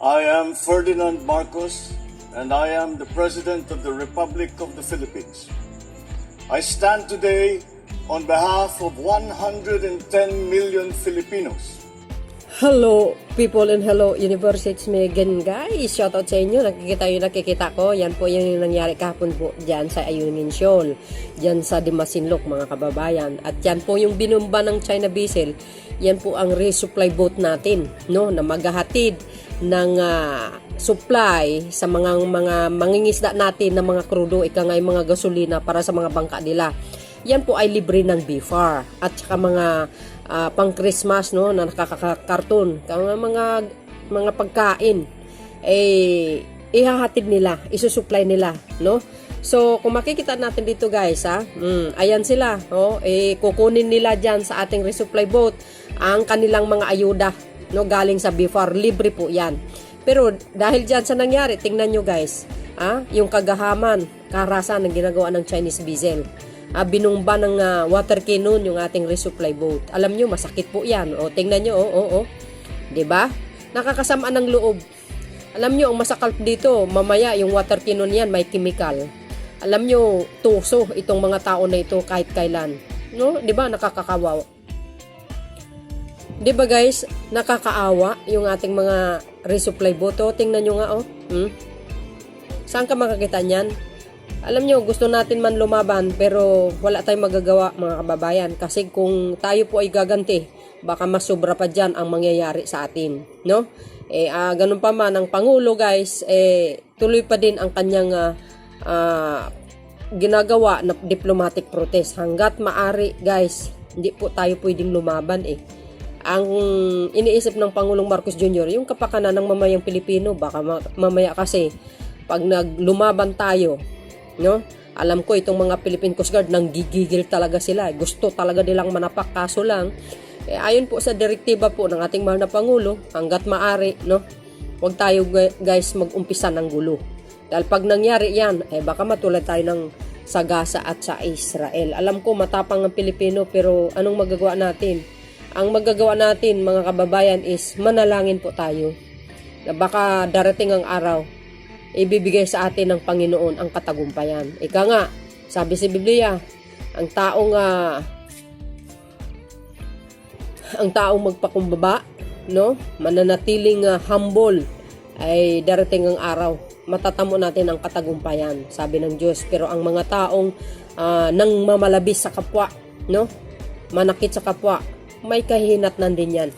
I am Ferdinand Marcos, and I am the President of the Republic of the Philippines. I stand today on behalf of 110 million Filipinos. Hello people and hello universe, it's me again guys. Shoutout sa inyo, nakikita ko. Yan po yung nangyari kahapon po dyan sa Ayungin Shoal, dyan sa Dimasinloc mga kababayan. At yan po yung binumba ng China vessel. Yan po ang resupply boat natin, no, na maghahatid ng supply sa mga mangingisda natin ng mga krudo, ikangay mga gasolina para sa mga bangka nila. Yan po ay libre ng BFAR at saka mga pang Christmas, no, na nakakakarton, mga pagkain ihahatid nila, isusupply nila, no. So kung makikita natin dito guys, ayan sila, no, kukunin nila diyan sa ating resupply boat ang kanilang mga ayuda, no, galing sa BFAR, libre po yan. Pero dahil diyan sa nangyari, tingnan nyo guys, yung kagahaman, karasan ng ginagawa ng Chinese vessel. Binumba ng water cannon yung ating resupply boat. Alam nyo, masakit po yan. O, tingnan nyo, diba? Nakakasama ng loob. Alam nyo, ang masakal dito, mamaya yung water cannon yan, may chemical. Alam nyo, tuso itong mga tao na ito kahit kailan. No? Diba? Nakakakawawa. Diba guys? Nakakaawa yung ating mga resupply boat. O, tingnan nyo nga, Saan ka makakita niyan? Alam nyo, gusto natin man lumaban pero wala tayong magagawa mga kababayan, kasi kung tayo po ay gaganti, baka mas sobra pa dyan ang mangyayari sa atin, no? Ganun pa man ang Pangulo guys, tuloy pa din ang kanyang ginagawa na diplomatic protest. Hanggat maari guys, hindi po tayo pwedeng lumaban Ang iniisip ng Pangulong Marcos Jr., yung kapakanan ng mamayang Pilipino. Baka mamaya kasi pag naglumaban tayo, no? Alam ko itong mga Philippine Coast Guard nang gigigil talaga sila. Gusto talaga nilang manapak, kaso lang ayon po sa direktiba po ng ating mahal na Pangulo, hanggat maari, no, huwag tayo guys mag-umpisa ng gulo. Dahil pag nangyari yan, baka matulad tayo ng sa Gaza at sa Israel. Alam ko matapang ang Pilipino, pero anong magagawa natin? Ang magagawa natin mga kababayan is manalangin po tayo na baka darating ang araw, ibibigay sa atin ng Panginoon ang katagumpayan. Ika nga, sabi sa Biblia, ang taong magpakumbaba, no, mananatiling humble, ay darating ang araw, matatamo natin ang katagumpayan, sabi ng Diyos. Pero ang mga taong nang mamalabis sa kapwa, no, manakit sa kapwa, may kahinatnan din yan.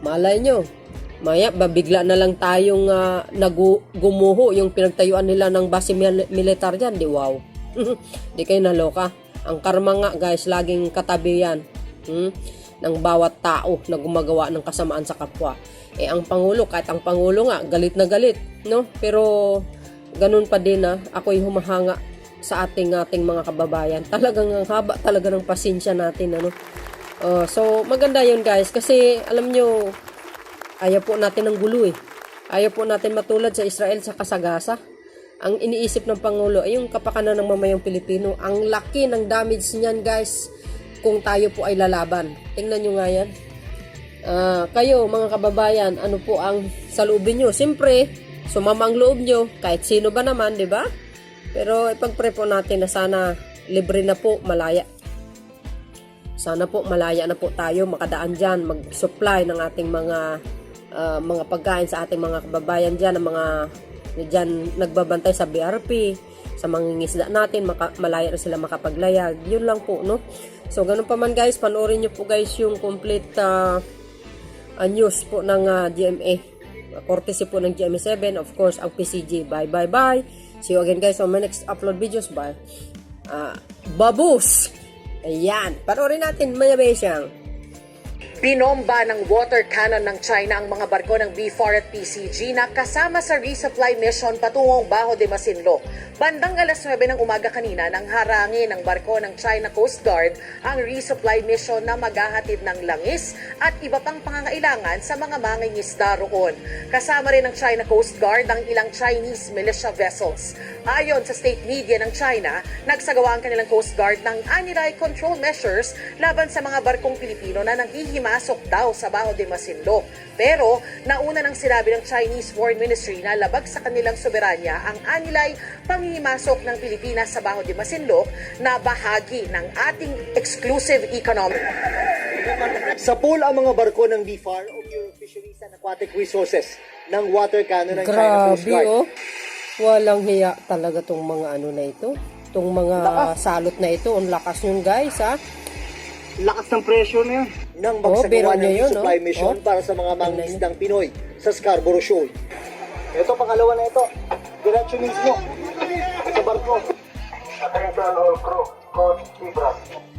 Malay nyo, maya, babigla na lang tayong gumuho yung pinagtayuan nila ng base militar dyan. Di wow. Di kayo naloka. Ang karma nga guys, laging katabi yan ng bawat tao na gumagawa ng kasamaan sa kapwa. Ang Pangulo, kahit ang Pangulo nga, galit na galit, no? Pero ganun pa din ako'y humahanga sa ating mga kababayan. Talagang ang haba talaga ng pasensya natin, ano? So maganda yun guys, kasi alam nyo, ayaw po natin ng gulo Ayaw po natin matulad sa Israel sa Kasagasa. Ang iniisip ng Pangulo ay yung kapakanan ng mamayang Pilipino. Ang laki ng damage niyan guys kung tayo po ay lalaban. Tingnan nyo nga yan. Kayo mga kababayan, ano po ang saloobin nyo? Siyempre, sumama ang loob nyo. Kahit sino ba naman, di ba? Pero ipag-pray po natin na sana libre na po, malaya. Sana po malaya na po tayo makadaan dyan, mag-supply ng ating mga pagkain sa ating mga kababayan dyan, ang mga dyan nagbabantay sa BRP, sa mangingisda natin, malaya na sila makapaglayag. Yun lang po, no? So, ganun pa man guys, panoorin nyo po guys yung complete news po ng GMA. Courtesy po ng GMA7, of course, ang PCG. Bye. See you again guys on my next upload videos. Bye. Babus! Ayan, panoorin natin, mayabesyang. Binomba ng water cannon ng China ang mga barko ng BFAR at PCG na kasama sa resupply mission patungong Bajo de Masinloc. Bandang alas 9 ng umaga kanina nang harangin ng barko ng China Coast Guard ang resupply mission na maghahatid ng langis at iba pang pangangailangan sa mga mangingisda roon. Kasama rin ng China Coast Guard ang ilang Chinese militia vessels. Ayon sa state media ng China, nagsagawa ang kanilang Coast Guard ng anti-control measures laban sa mga barkong Pilipino na nanghihimas pumasok daw sa Baho de Masinloc. Pero nauna nang sinabi ng Chinese Foreign Ministry na labag sa kanilang soberanya ang anilay panghihimasok ng Pilipinas sa Baho de Masinloc na bahagi ng ating exclusive economic. Sa pool ang mga barko ng BFAR o Bureau of Fisheries and Aquatic Resources ng water cannon ng China Coast Grabe, Guard. oh. Walang hiya talaga tong mga ano na ito. Tong mga salot na ito. Ang lakas nyo guys, ha? Lakas ng pressure na yan. Nang biro magsagawa ng niya yun, resupply oh. mission Oh. para sa mga mangingisdang Pinoy sa Scarborough Shoal. Ito, pangalawa na ito. Diretso mismo sa barko.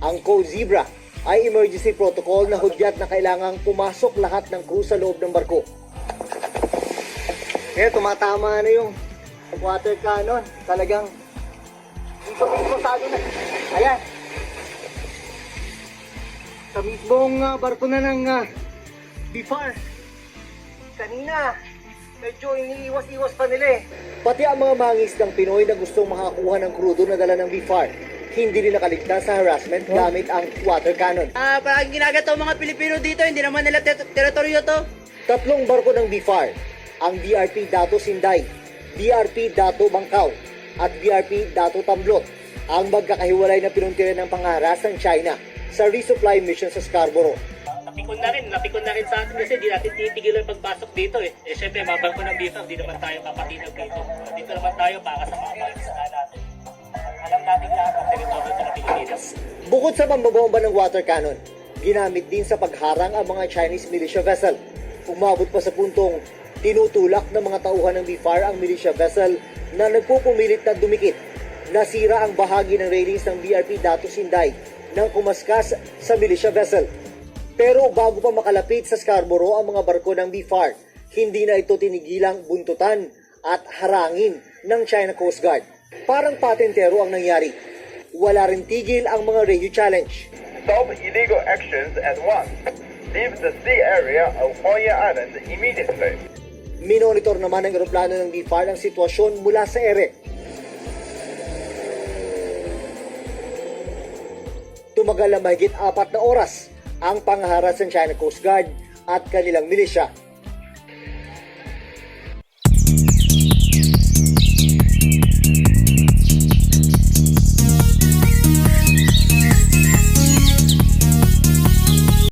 Ang Code Zebra ay emergency protocol na hudyat na kailangang pumasok lahat ng crew sa loob ng barko. Tumatama na yung water cannon. Talagang dito mismo sa atin na. Ayan. Sa mismong barko na ng BFAR. Kanina, medyo iniiwas-iwas pa nila eh. Pati ang mga mangisdang Pinoy na gustong makakuha ng krudo na dala ng BFAR, hindi rin nakaligtas sa harassment gamit ang water cannon. Parang ginagato mga Pilipino dito, hindi naman nila teritoryo to. Tatlong barko ng BFAR, ang BRP Dato Sinday, BRP Dato Bangkaw, at BRP Dato Tamblot, ang magkakahiwalay na pinuntiran ng pangaras ng China sa resupply mission sa Scarborough. Napikon na rin sa atin kasi di natin titigil yung pagpasok dito eh. Eh syempre, mga barko ng BFAR, di naman tayo kapatinag dito. Dito naman tayo para sa mga bansa natin. Alam natin lahat ang teritoryo ito ng Pilipinas. Bukod sa pambabomba ng water cannon, ginamit din sa pagharang ang mga Chinese militia vessel. Umabot pa sa puntong tinutulak ng mga tauhan ng BFAR ang militia vessel na nagpupumilit na dumikit. Nasira ang bahagi ng railings ng BRP Dato Sinday nang kumaskas sa militia vessel. Pero bago pa makalapit sa Scarborough ang mga barko ng BFAR, hindi na ito tinigilang buntutan at harangin ng China Coast Guard. Parang patentero ang nangyari. Wala rin tigil ang mga radio challenge. Stop illegal actions at once. Leave the sea area of Oya Island immediately. Minonitor naman ng eroplano ng BFAR ang sitwasyon mula sa ere. Tumagal na mahigit 4 na oras ang pangharas ng China Coast Guard at kanilang milisya